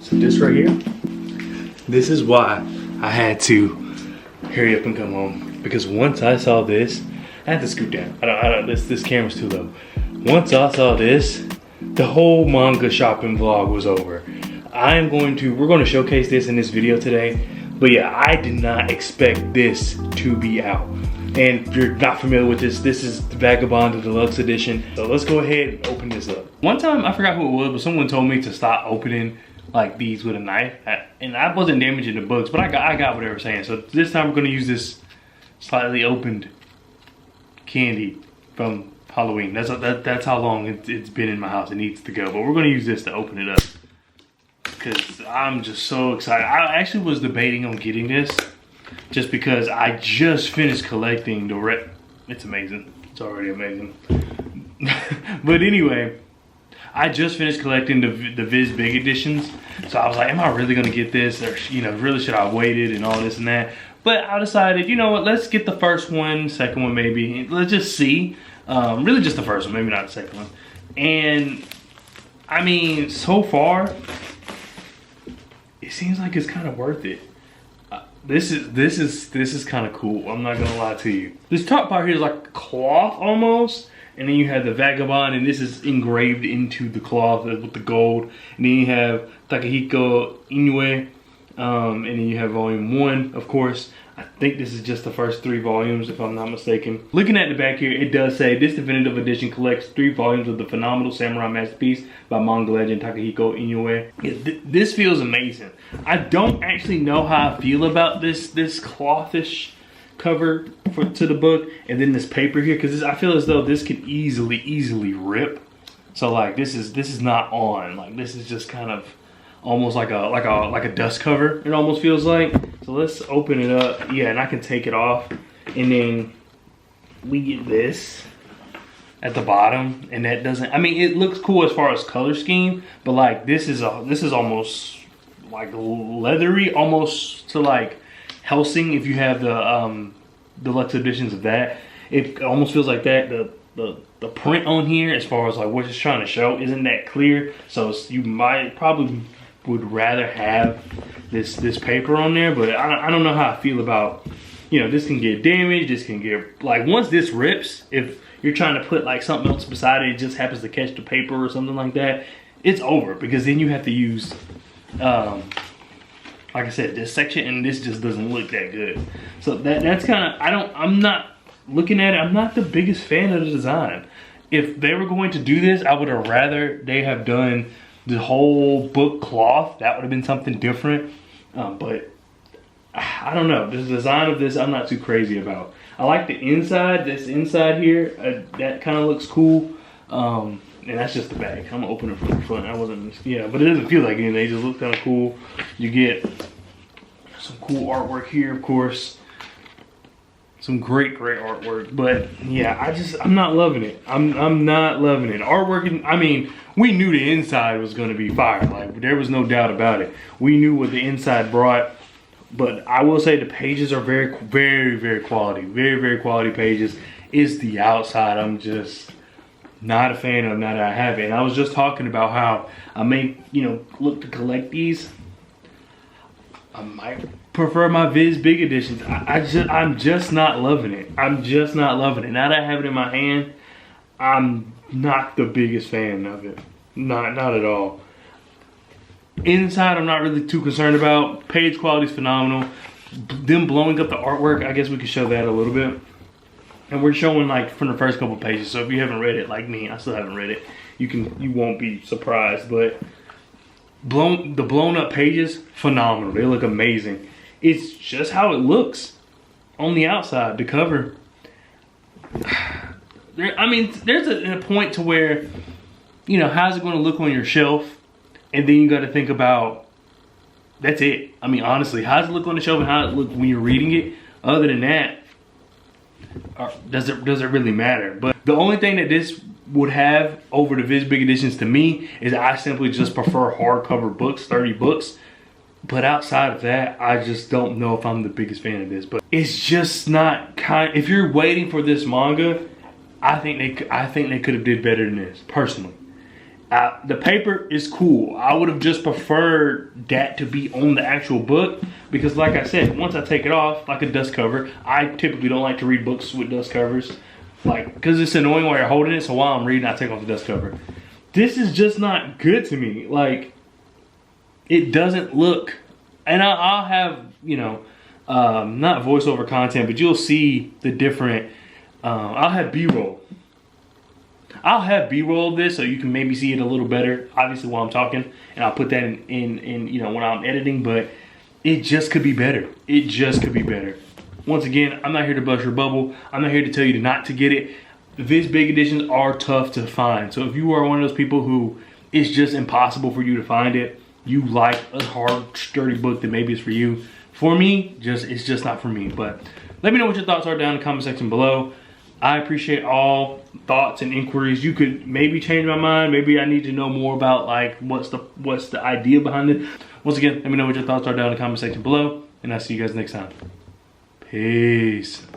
So this right here, this is why I had to hurry up and come home. Because once I saw this, I had to scoot down. This camera's too low. Once I saw this, the whole manga shopping vlog was over. We're going to showcase this in this video today. But yeah, I did not expect this to be out. And if you're not familiar with this, this is the Vagabond Deluxe Edition. So let's go ahead and open this up. One time, I forgot who it was, but someone told me to stop opening like these with a knife. And I wasn't damaging the books, but I got what they were saying. So this time we're gonna use this slightly opened candy from Halloween. That's how long it's been in my house. It needs to go. But we're gonna use this to open it up, because I'm just so excited. I actually was debating on getting this just because I just finished collecting the It's amazing. It's already amazing. But anyway, I just finished collecting the Viz Big editions. So I was like, am I really gonna get this? Or, you know, really should I have waited and all this and that? But I decided, you know what, let's get the first one, second one maybe. Let's just see. Really just the first one, maybe not the second one. And I mean, so far, it seems like it's kind of worth it. This is kind of cool. I'm not gonna lie to you. This top part here is like cloth almost, and then you have the Vagabond, and this is engraved into the cloth with the gold. And then you have Takahiko Inoue, and then you have volume 1, of course. I think this is just the first 3 volumes, if I'm not mistaken. Looking at the back here, it does say, this definitive edition collects 3 volumes of the phenomenal samurai masterpiece by manga legend Takahiko Inoue. This feels amazing. I don't actually know how I feel about this clothish cover to the book, and then this paper here, because I feel as though this could easily rip. So like this is not on. Like this is just kind of almost like a dust cover, it almost feels like. So let's open it up. Yeah, and I can take it off, and then we get this at the bottom, and that doesn't, I mean, it looks cool as far as color scheme, but like this is almost like leathery, almost to like Helsing, if you have the deluxe editions of that. It almost feels like that. The print on here, as far as like what it's trying to show, isn't that clear. So you probably would rather have this paper on there, but I don't know how I feel about, you know, this can get damaged, this can get, like, once this rips, if you're trying to put like something else beside it, it just happens to catch the paper or something like that, it's over, because then you have to use like I said, this section, and this just doesn't look that good. So that's kind of, I'm not looking at it, I'm not the biggest fan of the design. If they were going to do this, I would have rather they have done the whole book cloth. That would have been something different. But I don't know. The design of this, I'm not too crazy about. I like the inside. This inside here, that kind of looks cool. And that's just the back. I'm gonna open it from the front. I wasn't, yeah, but it doesn't feel like anything. They just look kind of cool. You get some cool artwork here, of course. Some great artwork, but yeah, I'm not loving it. I'm not loving it. Artwork, I mean, we knew the inside was gonna be fire. Like, there was no doubt about it. We knew what the inside brought, but I will say the pages are very quality. Very quality pages. It's the outside I'm just not a fan of now that I have it. And I was just talking about how I may, you know, look to collect these. I might prefer my Viz Big editions. I'm just not loving it. I'm just not loving it. Now that I have it in my hand, I'm not the biggest fan of it. Not at all. Inside, I'm not really too concerned about. Page quality is phenomenal. Them blowing up the artwork, I guess we could show that a little bit. And we're showing like from the first couple pages. So if you haven't read it, like me, I still haven't read it, you won't be surprised. But the blown up pages, phenomenal. They look amazing. It's just how it looks on the outside, the cover. I mean, there's a point to where, you know, how's it going to look on your shelf? And then you got to think about, that's it. I mean, honestly, how's it look on the shelf and how it look when you're reading it? Other than that, does it really matter? But the only thing that this would have over the Viz Big Editions to me is I simply just prefer hardcover books, 30 books. But outside of that, I just don't know if I'm the biggest fan of this. But it's just not if you're waiting for this manga, I think they could have did better than this, personally. The paper is cool. I would have just preferred that to be on the actual book, because like I said, once I take it off, like a dust cover, I typically don't like to read books with dust covers, like, because it's annoying while you're holding it. So while I'm reading, I take off the dust cover. This is just not good to me. Like, it doesn't look, and I'll have, you know, not voiceover content, but you'll see the different, I'll have B-roll. I'll have B-roll of this so you can maybe see it a little better, obviously, while I'm talking, and I'll put that in you know, when I'm editing, but it just could be better. It just could be better. Once again, I'm not here to bust your bubble. I'm not here to tell you not to get it. This big editions are tough to find. So if you are one of those people who it's just impossible for you to find it, you like a hard, sturdy book that maybe is for you. For me, it's just not for me. But let me know what your thoughts are down in the comment section below. I appreciate all thoughts and inquiries. You could maybe change my mind. Maybe I need to know more about, like, what's the idea behind it. Once again, let me know what your thoughts are down in the comment section below, and I'll see you guys next time. Peace.